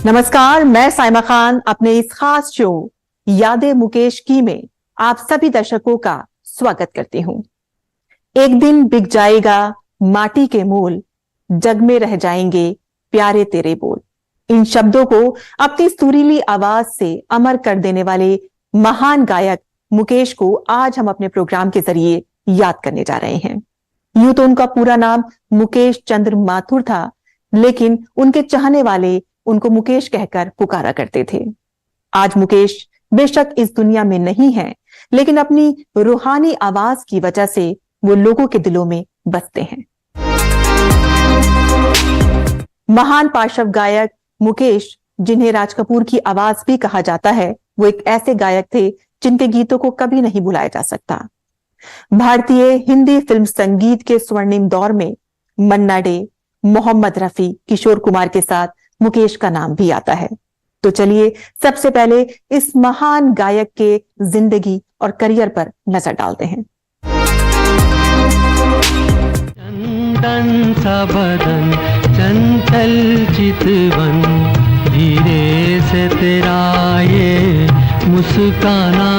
नमस्कार, मैं साइमा खान अपने इस खास शो यादें मुकेश की में आप सभी दर्शकों का स्वागत करती हूं। एक दिन बिक जाएगा माटी के मोल, जग में रह जाएंगे प्यारे तेरे बोल। इन शब्दों को अपनी सुरीली आवाज से अमर कर देने वाले महान गायक मुकेश को आज हम अपने प्रोग्राम के जरिए याद करने जा रहे हैं। यूं तो उनका पूरा नाम मुकेश चंद्र माथुर था, लेकिन उनके चाहने वाले उनको मुकेश कहकर पुकारा करते थे। आज मुकेश बेशक इस दुनिया में नहीं है, लेकिन अपनी रूहानी आवाज की वजह से वो लोगों के दिलों में बसते हैं। महान पार्श्व गायक मुकेश, जिन्हें राज कपूर की आवाज भी कहा जाता है, वो एक ऐसे गायक थे जिनके गीतों को कभी नहीं भुलाया जा सकता। भारतीय हिंदी फिल्म संगीत के स्वर्णिम दौर में मन्ना डे, मोहम्मद रफी, किशोर कुमार के साथ मुकेश का नाम भी आता है। तो चलिए सबसे पहले इस महान गायक के जिंदगी और करियर पर नजर डालते हैं। चंदन सा बदन, चंचल चितवन, धीरे से तेरा ये मुस्काना,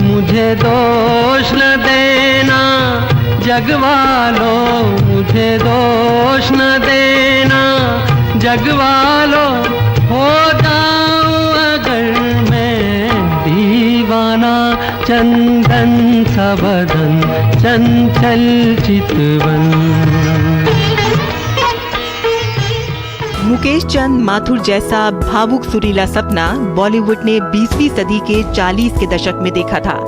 मुझे दोष न देना जगवालो, मुझे दोष न देना जगवालो, हो जाऊं अगर मैं दीवाना। चंदन सा बदन, चंचल चितवन। मुकेश चंद माथुर जैसा भावुक सुरीला सपना बॉलीवुड ने 20वीं सदी के 40 के दशक में देखा था।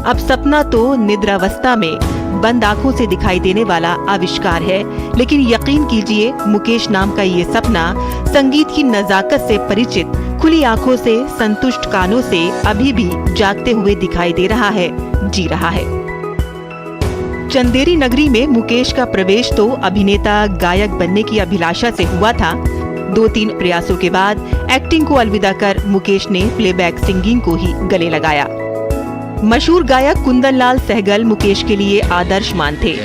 अब सपना तो निद्रावस्था में बंद आंखों से दिखाई देने वाला आविष्कार है, लेकिन यकीन कीजिए मुकेश नाम का ये सपना संगीत की नजाकत से परिचित, खुली आंखों से, संतुष्ट कानों से अभी भी जागते हुए दिखाई दे रहा है, जी रहा है। चंदेरी नगरी में मुकेश का प्रवेश तो अभिनेता गायक बनने की अभिलाषा से हुआ था। 2-3 प्रयासों के बाद एक्टिंग को अलविदा कर मुकेश ने प्लेबैक सिंगिंग को ही गले लगाया। मशहूर गायक कुंदन लाल सहगल मुकेश के लिए आदर्श मान थे।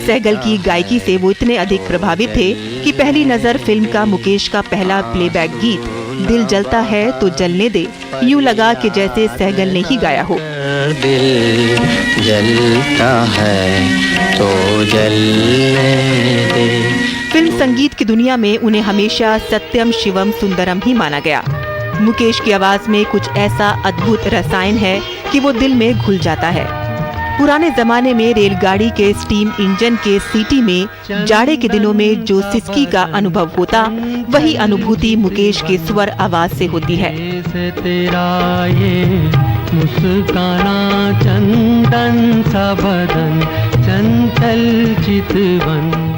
सहगल की गायकी से वो इतने अधिक प्रभावित थे कि पहली नजर फिल्म का मुकेश का पहला प्लेबैक गीत दिल जलता है तो जलने दे, यूं लगा कि जैसे सहगल ने ही गाया हो। दिल जलता है तो जलने दे। फिल्म संगीत की दुनिया में उन्हें हमेशा सत्यम शिवम सुंदरम ही माना गया। मुकेश की आवाज में कुछ ऐसा अद्भुत रसायन है कि वो दिल में घुल जाता है। पुराने जमाने में रेलगाड़ी के स्टीम इंजन के सीटी में जाड़े के दिनों में जो सिसकी का अनुभव होता, वही अनुभूति मुकेश के स्वर आवाज से होती है। तेरा ये मुस्काना, चंदन सा बदन, चंचल चितवन।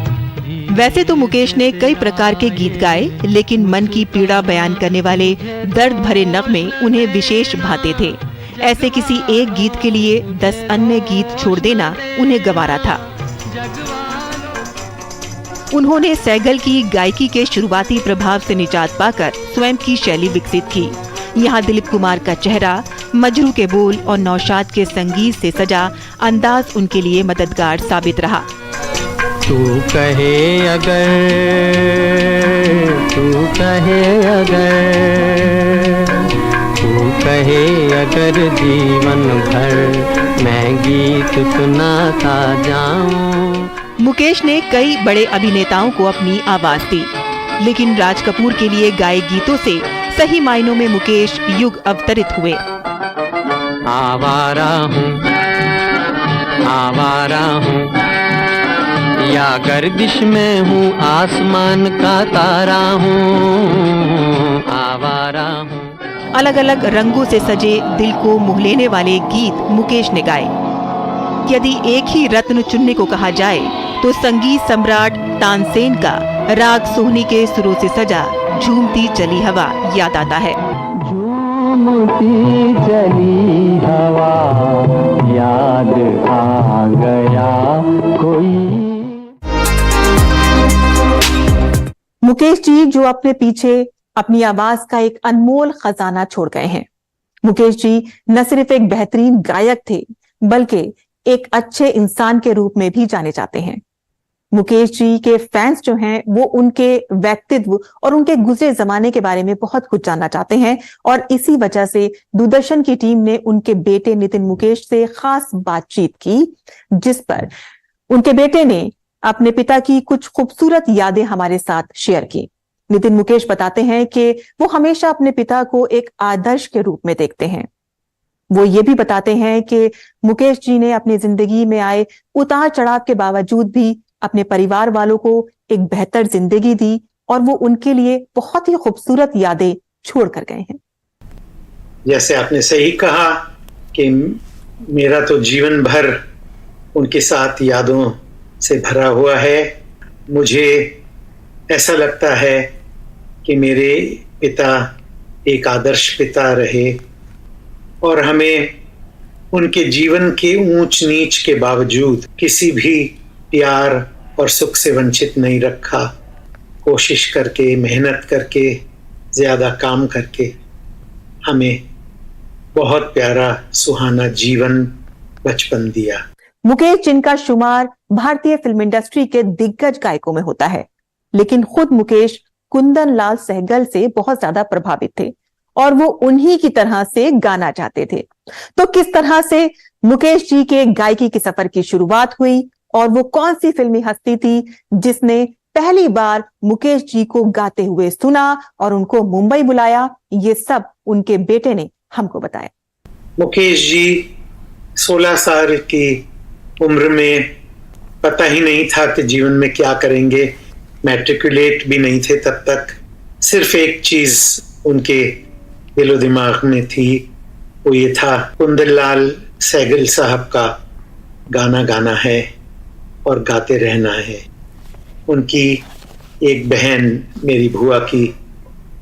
वैसे तो मुकेश ने कई प्रकार के गीत गाए, लेकिन मन की पीड़ा बयान करने वाले दर्द भरे नगमे उन्हें विशेष भाते थे। ऐसे किसी एक गीत के लिए 10 अन्य गीत छोड़ देना उन्हें गंवारा था। उन्होंने सहगल की गायकी के शुरुआती प्रभाव से निजात पाकर स्वयं की शैली विकसित की। यहाँ दिलीप कुमार का चेहरा, मजरू के बोल और नौशाद के संगीत से सजा अंदाज उनके लिए मददगार साबित रहा। तू कहे अगर, तू कहे अगर, तू कहे अगर जीवन भर मैं गीत सुनाता जाऊं। मुकेश ने कई बड़े अभिनेताओं को अपनी आवाज दी, लेकिन राज कपूर के लिए गाए गीतों से सही मायनों में मुकेश युग अवतरित हुए। आवारा हूँ, आवारा हूँ, या गर्दिश में हूँ, आसमान का तारा हूँ, आवारा हूँ। अलग अलग रंगों से सजे दिल को मोह लेने वाले गीत मुकेश ने गाए। यदि एक ही रत्न चुनने को कहा जाए तो संगीत सम्राट तानसेन का राग सोहनी के सुरों से सजा झूमती चली हवा याद आता है। झूमती चली हवा याद आ गया कोई। मुकेश जी जो अपने पीछे अपनी आवाज का एक अनमोल खजाना छोड़ गए हैं। मुकेश जी न सिर्फ एक बेहतरीन गायक थे, बल्कि एक अच्छे इंसान के रूप में भी जाने जाते हैं। मुकेश जी के फैंस जो हैं वो उनके व्यक्तित्व और उनके गुजरे जमाने के बारे में बहुत कुछ जानना चाहते हैं, और इसी वजह से दूरदर्शन की टीम ने उनके बेटे नितिन मुकेश से खास बातचीत की, जिस पर उनके बेटे ने अपने पिता की कुछ खूबसूरत यादें हमारे साथ शेयर की। नितिन मुकेश बताते हैं कि वो हमेशा अपने पिता को एक आदर्श के रूप में देखते हैं। वो ये भी बताते हैं कि मुकेश जी ने अपनी जिंदगी में आए उतार चढ़ाव के बावजूद भी अपने परिवार वालों को एक बेहतर जिंदगी दी, और वो उनके लिए बहुत ही खूबसूरत यादें छोड़ कर गए हैं। जैसे आपने सही कहा कि मेरा तो जीवन भर उनके साथ यादों से भरा हुआ है। मुझे ऐसा लगता है कि मेरे पिता एक आदर्श पिता रहे और हमें उनके जीवन के ऊंच नीच के बावजूद किसी भी प्यार और सुख से वंचित नहीं रखा। कोशिश करके, मेहनत करके, ज्यादा काम करके हमें बहुत प्यारा सुहाना जीवन बचपन दिया। मुकेश जिनका शुमार भारतीय फिल्म इंडस्ट्री के दिग्गज गायकों में होता है, लेकिन खुद मुकेश कुंदन लाल सहगल से बहुत ज्यादा प्रभावित थे और वो उन्हीं की तरह से गाना चाहते थे। तो किस तरह से मुकेश जी के गायकी के सफर की शुरुआत हुई और वो कौन सी फिल्मी हस्ती थी जिसने पहली बार मुकेश जी को गाते हुए सुना और उनको मुंबई बुलाया, ये सब उनके बेटे ने हमको बताया। मुकेश जी 16 साल की उम्र में पता ही नहीं था कि जीवन में क्या करेंगे। मैट्रिकुलेट भी नहीं थे तब तक। सिर्फ एक चीज उनके दिलो दिमाग में थी, वो ये था कुंदन लाल सहगल साहब का गाना गाना है और गाते रहना है। उनकी एक बहन मेरी बुआ की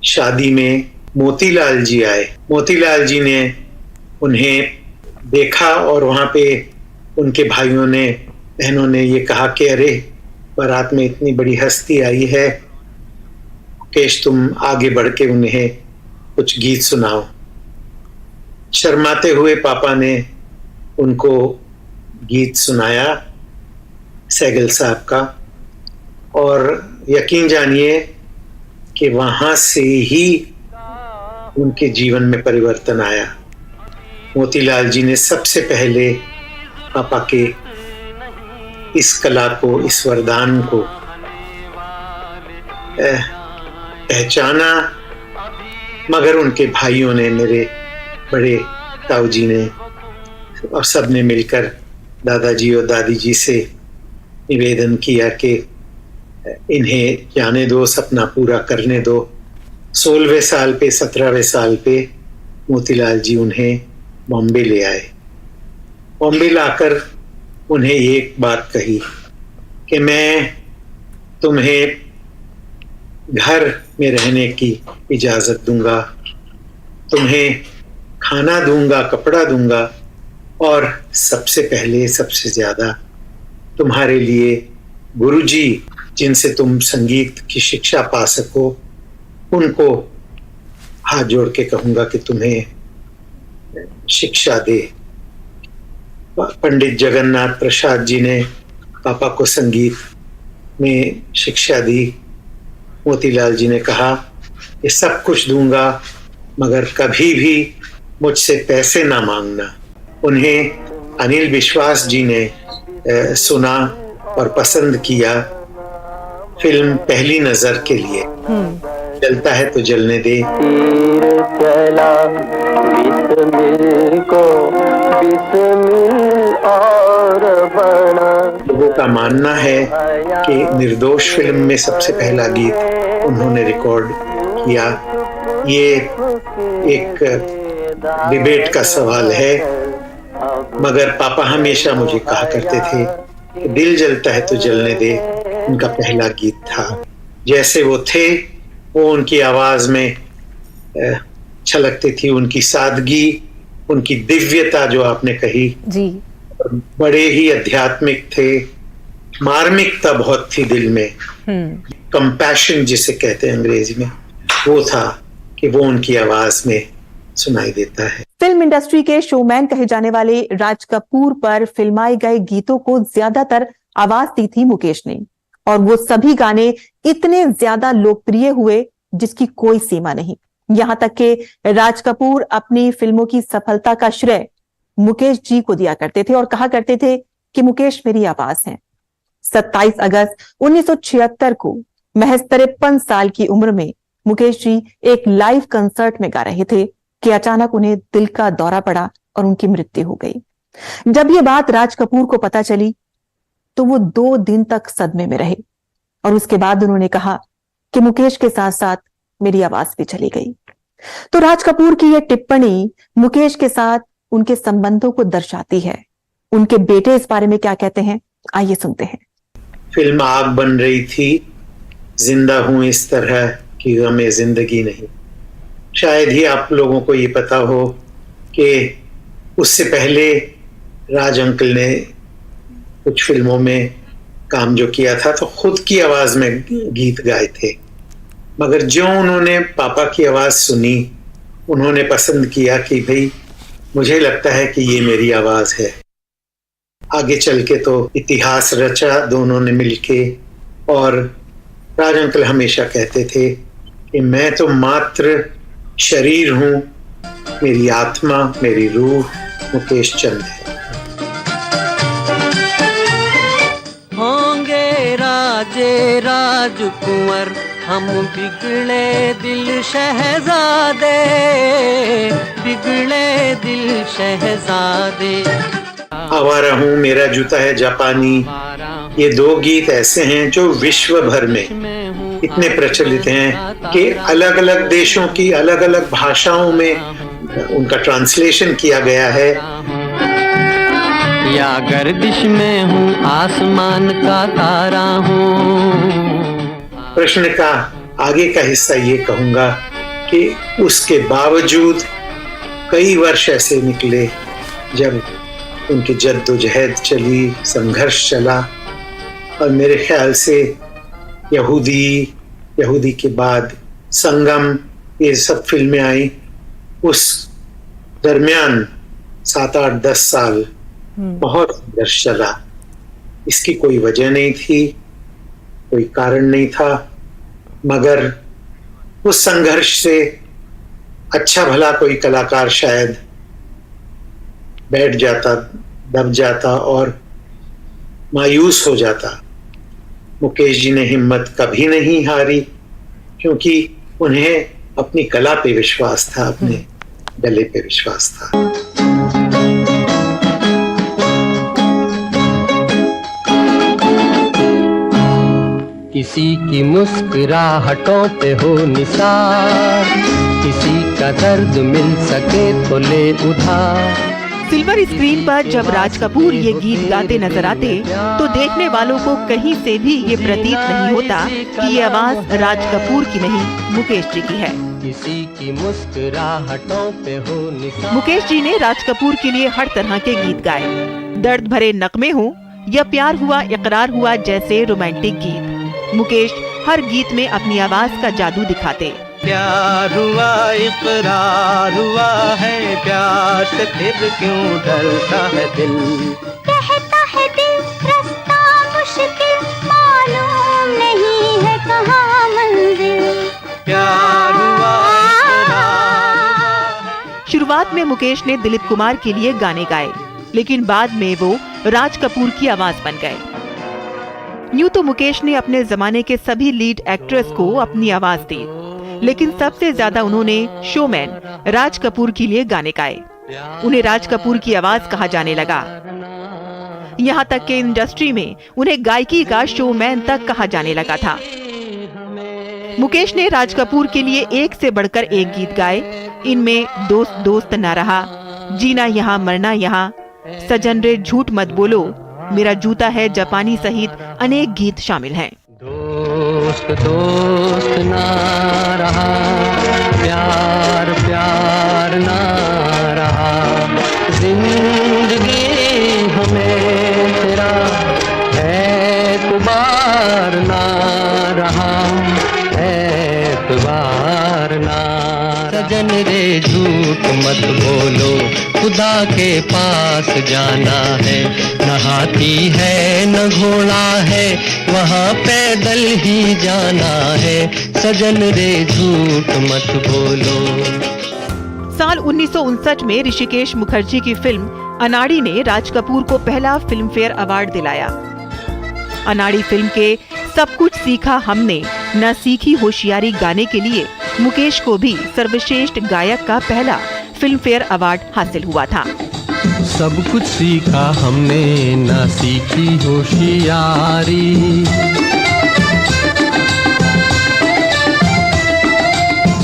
शादी में मोतीलाल जी आए। मोतीलाल जी ने उन्हें देखा और वहाँ पे उनके भाइयों ने, बहनों ने ये कहा कि अरे बारात में इतनी बड़ी हस्ती आई है, मुकेश तुम आगे बढ़ के उन्हें कुछ गीत सुनाओ। शर्माते हुए पापा ने उनको गीत सुनाया सहगल साहब का, और यकीन जानिए कि वहां से ही उनके जीवन में परिवर्तन आया। मोतीलाल जी ने सबसे पहले पापा के इस कला को, इस वरदान को पहचाना, मगर उनके भाइयों ने, मेरे बड़े ताऊ जी ने और सबने मिलकर दादाजी और दादी जी से निवेदन किया कि इन्हें जाने दो, सपना पूरा करने दो। 16वें साल पे, 17वें साल पे मोतीलाल जी उन्हें बॉम्बे ले आए। बॉम्बे लाकर उन्हें एक बात कही कि मैं तुम्हें घर में रहने की इजाजत दूंगा, तुम्हें खाना दूंगा, कपड़ा दूंगा, और सबसे पहले, सबसे ज्यादा तुम्हारे लिए गुरुजी जिनसे तुम संगीत की शिक्षा पा सको, उनको हाथ जोड़ के कहूंगा कि तुम्हें शिक्षा दे। पंडित जगन्नाथ प्रसाद जी ने पापा को संगीत में शिक्षा दी। मोतीलाल जी ने कहा ये सब कुछ दूंगा, मगर कभी भी मुझसे पैसे ना मांगना। उन्हें अनिल विश्वास जी ने सुना और पसंद किया फिल्म पहली नजर के लिए। जलता है तो जलने दे। तीर चला बिस्मिल को बिस्मिल और बना। लोगों का मानना है कि निर्दोष फिल्म में सबसे पहला गीत उन्होंने रिकॉर्ड किया। ये एक डिबेट का सवाल है, मगर पापा हमेशा मुझे कहा करते थे कि दिल जलता है तो जलने दे उनका पहला गीत था। जैसे वो थे वो उनकी आवाज में छलकती थी, उनकी सादगी, उनकी दिव्यता जो आपने कही जी, बड़े ही आध्यात्मिक थे। मार्मिकता बहुत थी दिल में, कंपैशन जिसे कहते हैं अंग्रेजी में, वो था कि वो उनकी आवाज में सुनाई देता है। फिल्म इंडस्ट्री के शोमैन कहे जाने वाले राज कपूर पर फिल्माए गए गीतों को ज्यादातर आवाज दी थी मुकेश ने। और वो सभी गाने इतने ज्यादा लोकप्रिय हुए जिसकी कोई सीमा नहीं। यहां तक कि राज कपूर अपनी फिल्मों की सफलता का श्रेय मुकेश जी को दिया करते थे और कहा करते थे कि मुकेश मेरी आवाज है। 27 अगस्त 1976 को महज 53 साल की उम्र में मुकेश जी एक लाइव कंसर्ट में गा रहे थे कि अचानक उन्हें दिल का दौरा पड़ा और उनकी मृत्यु हो गई। जब यह बात राज कपूर को पता चली तो वो 2 दिन तक सदमे में रहे और उसके बाद उन्होंने कहा कि मुकेश के साथ साथ मेरी आवाज भी चली गई। तो राज कपूर की यह टिप्पणी मुकेश के साथ उनके संबंधों को दर्शाती है। उनके बेटे इस बारे में क्या कहते हैं, आइए सुनते हैं। फिल्म आग बन रही थी, जिंदा हूं इस तरह कि गमे जिंदगी नहीं। शायद ही आप लोगों को ये पता हो कि उससे पहले राज अंकल ने कुछ फिल्मों में काम जो किया था तो खुद की आवाज में गीत गाए थे, मगर जो उन्होंने पापा की आवाज सुनी उन्होंने पसंद किया कि भाई मुझे लगता है कि ये मेरी आवाज है। आगे चल के तो इतिहास रचा दोनों ने मिलके, और राज अंकल हमेशा कहते थे कि मैं तो मात्र शरीर हूं, मेरी आत्मा मेरी रूह मुकेश चंद है। होंगे राजे राजकुंवर हम बिगड़े दिल शहजादे, बिगड़े दिल शहजादे। आवारा हूँ, मेरा जूता है जापानी, ये 2 गीत ऐसे हैं जो विश्व भर में इतने प्रचलित हैं कि अलग अलग देशों की अलग अलग भाषाओं में उनका ट्रांसलेशन किया गया है। या गर्दिश में हूँ आसमान का तारा हूँ। प्रश्न का आगे का हिस्सा ये कहूंगा कि उसके बावजूद कई वर्ष ऐसे निकले जब उनकी जद्दोजहद चली, संघर्ष चला, और मेरे ख्याल से यहूदी के बाद संगम, ये सब फिल्में आई। उस दरमियान 7, 8, 10 साल बहुत संघर्ष चला। इसकी कोई वजह नहीं थी, कोई कारण नहीं था, मगर उस संघर्ष से अच्छा भला कोई कलाकार शायद बैठ जाता, दब जाता और मायूस हो जाता। मुकेश जी ने हिम्मत कभी नहीं हारी, क्योंकि उन्हें अपनी कला पे विश्वास था, अपने गले पे विश्वास था। किसी की मुस्कुराहटों पे हो निसार, किसी का दर्द मिल सके तो ले उधार। सिल्वर स्क्रीन पर जब राज कपूर ये गीत गाते नजर आते तो देखने वालों को कहीं से भी ये प्रतीत नहीं होता कि ये आवाज राज कपूर की नहीं, मुकेश जी की है। किसी की मुस्कुराहटों पे हो निसार। मुकेश जी ने राज कपूर के लिए हर तरह के गीत गाए, दर्द भरे नगमे हो या प्यार हुआ इकरार हुआ जैसे रोमांटिक गीत। मुकेश हर गीत में अपनी आवाज का जादू दिखाते। प्यार हुआ इकरार हुआ है, प्यार से फिर क्यों डरता है दिल, कहता है दिल रास्ता मुश्किल, मालूम नहीं है कहाँ मंजिल। प्यार हुआ इकरार। शुरुआत में मुकेश ने दिलीप कुमार के लिए गाने गाए, लेकिन बाद में वो राज कपूर की आवाज बन गए। यूं तो मुकेश ने अपने जमाने के सभी लीड एक्ट्रेस को अपनी आवाज दी, लेकिन सबसे ज्यादा उन्होंने शोमैन राज कपूर के लिए गाने गाए। उन्हें राज कपूर की आवाज कहा जाने लगा। यहाँ तक कि इंडस्ट्री में उन्हें गायकी का शोमैन तक कहा जाने लगा था। मुकेश ने राज कपूर के लिए एक से बढ़कर एक गीत गाए। इनमें दोस्त दोस्त ना रहा, जीना यहाँ मरना यहाँ, सजन रे झूठ मत बोलो, मेरा जूता है जापानी सहित अनेक गीत शामिल हैं। दोस्त दोस्त ना रहा, प्यार प्यार ना रहा, जिंदगी हमें तेरा एतबार ना रहा, एतबार ना रहा। सजन रे झूठ मत बोलो, खुदा के पास जाना है। न हाथी है न घोड़ा है, वहाँ पैदल ही जाना है। सजन रे झूठ मत बोलो। साल 1959 में ऋषिकेश मुखर्जी की फिल्म अनाड़ी ने राज कपूर को पहला फिल्म फेयर अवार्ड दिलाया। अनाड़ी फिल्म के सब कुछ सीखा हमने न सीखी होशियारी गाने के लिए मुकेश को भी सर्वश्रेष्ठ गायक का पहला फिल्म फेयर अवार्ड हासिल हुआ था। सब कुछ सीखा हमने न सीखी होशियारी,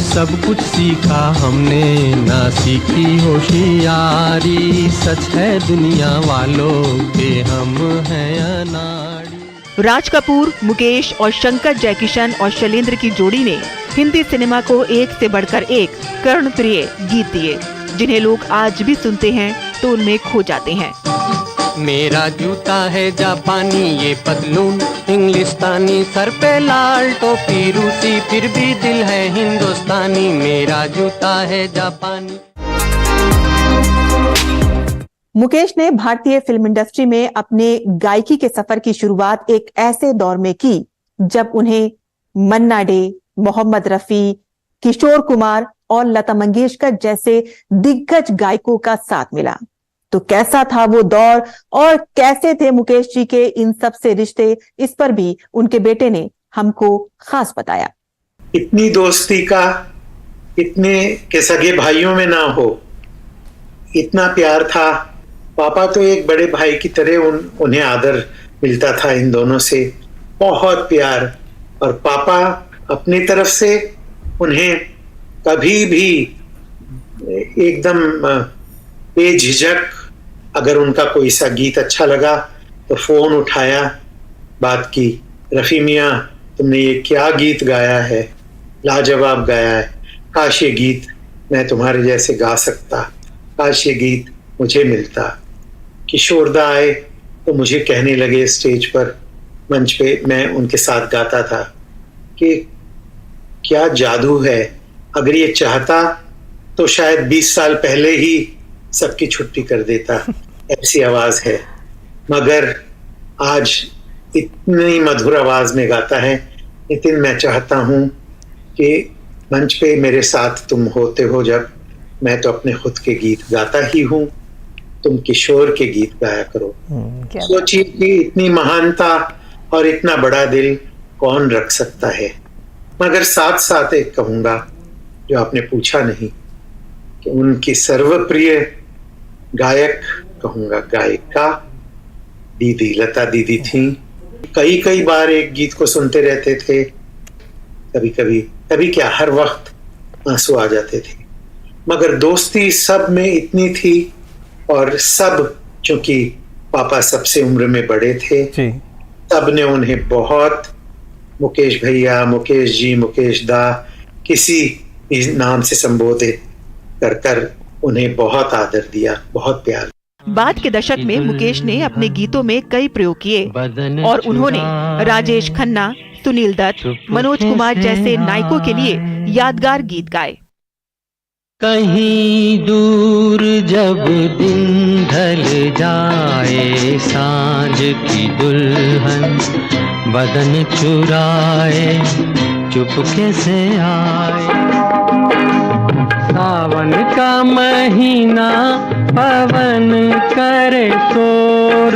सब कुछ सीखा हमने ना सीखी होशियारी। सच है दुनिया वालों के हम हैं अनाड़ी। राज कपूर, मुकेश और शंकर जयकिशन और शैलेंद्र की जोड़ी ने हिंदी सिनेमा को एक से बढ़कर एक कर्णप्रिय गीत दिए, जिन्हें लोग आज भी सुनते हैं तो उनमें खो जाते हैं। मेरा जूता है जापानी, ये पतलून इंग्लिस्तानी, सर पे लाल टोपी रूसी, फिर भी दिल है हिंदुस्तानी। मेरा जूता है जापानी। मुकेश ने भारतीय फिल्म इंडस्ट्री में अपने गायकी के सफर की शुरुआत एक ऐसे दौर में की जब उन्हें मन्ना डे, मोहम्मद रफी, किशोर कुमार और लता मंगेशकर जैसे दिग्गज गायकों का साथ मिला। तो कैसा था वो दौर और कैसे थे मुकेश जी के इन सब से रिश्ते, इस पर भी उनके बेटे ने हमको खास बताया। इतनी दोस्ती का इतने के सगे भाइयों में ना हो, इतना प्यार था। पापा तो एक बड़े भाई की तरह उन्हें आदर मिलता था इन दोनों से, बहुत प्यार। और पापा अपनी तरफ से उन्हें कभी भी एकदम बेझिझक, अगर उनका कोई सा गीत अच्छा लगा तो फोन उठाया, बात की, रफी मियाँ तुमने ये क्या गीत गाया है, लाजवाब गाया है, काश ये गीत मैं तुम्हारे जैसे गा सकता, काश ये गीत मुझे मिलता। किशोरदा आए तो मुझे कहने लगे स्टेज पर, मंच पे मैं उनके साथ गाता था कि क्या जादू है, अगर ये चाहता तो शायद 20 साल पहले ही सबकी छुट्टी कर देता, ऐसी आवाज है। मगर आज इतनी मधुर आवाज में गाता है। नितिन, मैं चाहता हूं कि मंच पे मेरे साथ तुम होते हो जब, मैं तो अपने खुद के गीत गाता ही हूं, तुम किशोर के गीत गाया करो। सोचिए कि इतनी महानता और इतना बड़ा दिल कौन रख सकता है। मगर साथ साथ एक कहूंगा जो आपने पूछा नहीं, कि उनकी सर्वप्रिय गायक कहूंगा, गायिका दीदी लता दीदी थी। कई बार एक गीत को सुनते रहते थे, कभी क्या हर वक्त आंसू आ जाते थे। मगर दोस्ती सब में इतनी थी, और सब चूंकि पापा सबसे उम्र में बड़े थे, सब ने उन्हें बहुत मुकेश भैया, मुकेश जी, मुकेश दा, किसी भी नाम से संबोधित कर उन्हें बहुत आदर दिया, बहुत प्यार। बाद के दशक में मुकेश ने अपने गीतों में कई प्रयोग किए और उन्होंने राजेश खन्ना, सुनील दत्त, मनोज कुमार जैसे नायकों के लिए यादगार गीत गाए। कहीं दूर जब दिन ढल जाए, सांझ की दुल्हन बदन चुराए, चुपके से आए। सावन का महीना पवन करे शोर,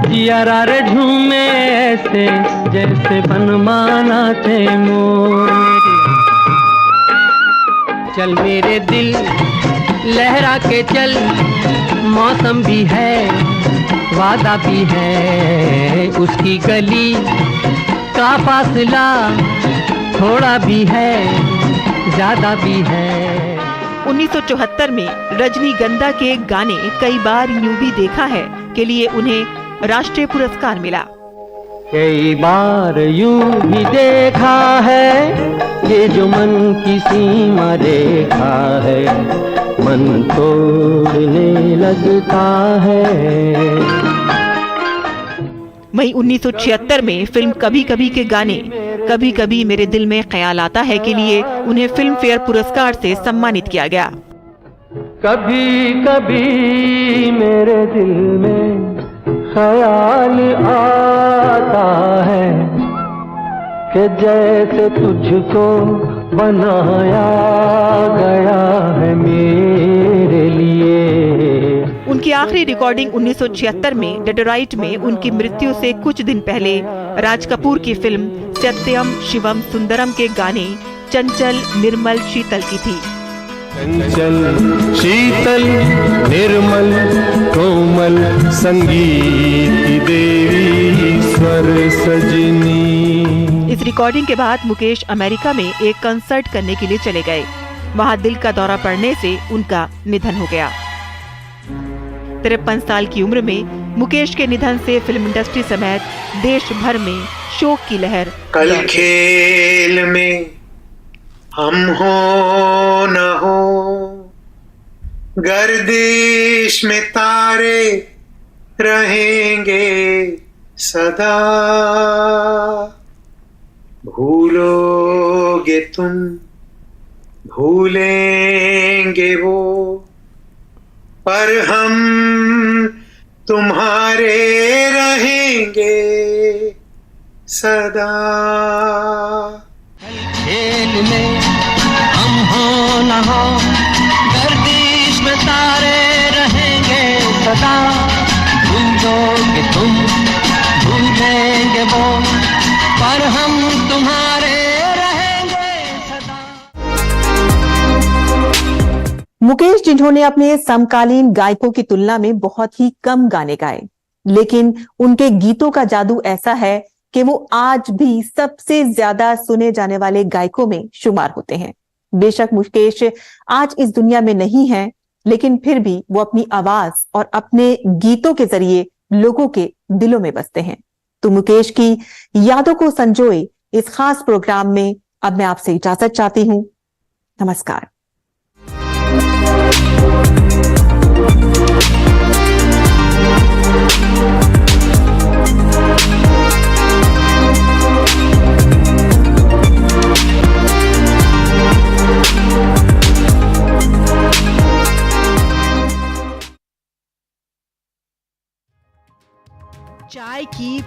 जियारा रे झूमे ऐसे जैसे बनमाना थे मोर। चल मेरे दिल लहरा के चल, मौसम भी है वादा भी है, उसकी गली का फासला थोड़ा भी है ज्यादा भी है। 1974 में रजनीगंधा के गाने कई बार यूं भी देखा है के लिए उन्हें राष्ट्रीय पुरस्कार मिला। कई बार यूं भी देखा है, ये जो मन की सीमा रेखा है, मन तोड़ने लगता है। वहीं 1976 में फिल्म कभी कभी के गाने कभी कभी मेरे दिल में ख्याल आता है के लिए उन्हें फिल्म फेयर पुरस्कार से सम्मानित किया गया। कभी कभी मेरे दिल में ख्याल आता है कि जैसे तुझको बनाया गया है मेरे लिए। उनकी आखिरी रिकॉर्डिंग 1976 में डेट्रॉइट में उनकी मृत्यु से कुछ दिन पहले राज कपूर की फिल्म सत्यम शिवम सुंदरम के गाने चंचल निर्मल शीतल की थी। चंचल शीतल निर्मल कोमल संगीत की देवी स्वर सजनी। इस रिकॉर्डिंग के बाद मुकेश अमेरिका में एक कंसर्ट करने के लिए चले गए। वहां दिल का दौरा पड़ने से उनका निधन हो गया। 53 साल की उम्र में मुकेश के निधन से फिल्म इंडस्ट्री समेत देश भर में शोक की लहर। कल खेल में हम हो न हो, गर्दिश में तारे रहेंगे सदा, भूलोगे तुम भूलेंगे वो, पर हम तुम्हारे रहेंगे सदा। खेल में हम हो न हो, गर्दिश में तारे रहेंगे सदा, भूलोगे तुम भूलेंगे वो, पर हम तुम्हारे रहेंगे सदा। मुकेश जिन्होंने अपने समकालीन गायकों की तुलना में बहुत ही कम गाने गाए, लेकिन उनके गीतों का जादू ऐसा है कि वो आज भी सबसे ज्यादा सुने जाने वाले गायकों में शुमार होते हैं। बेशक मुकेश आज इस दुनिया में नहीं है, लेकिन फिर भी वो अपनी आवाज और अपने गीतों के जरिए लोगों के दिलों में बसते हैं। तो मुकेश की यादों को संजोए इस खास प्रोग्राम में अब मैं आपसे इजाजत चाहती हूं। नमस्कार। चाय की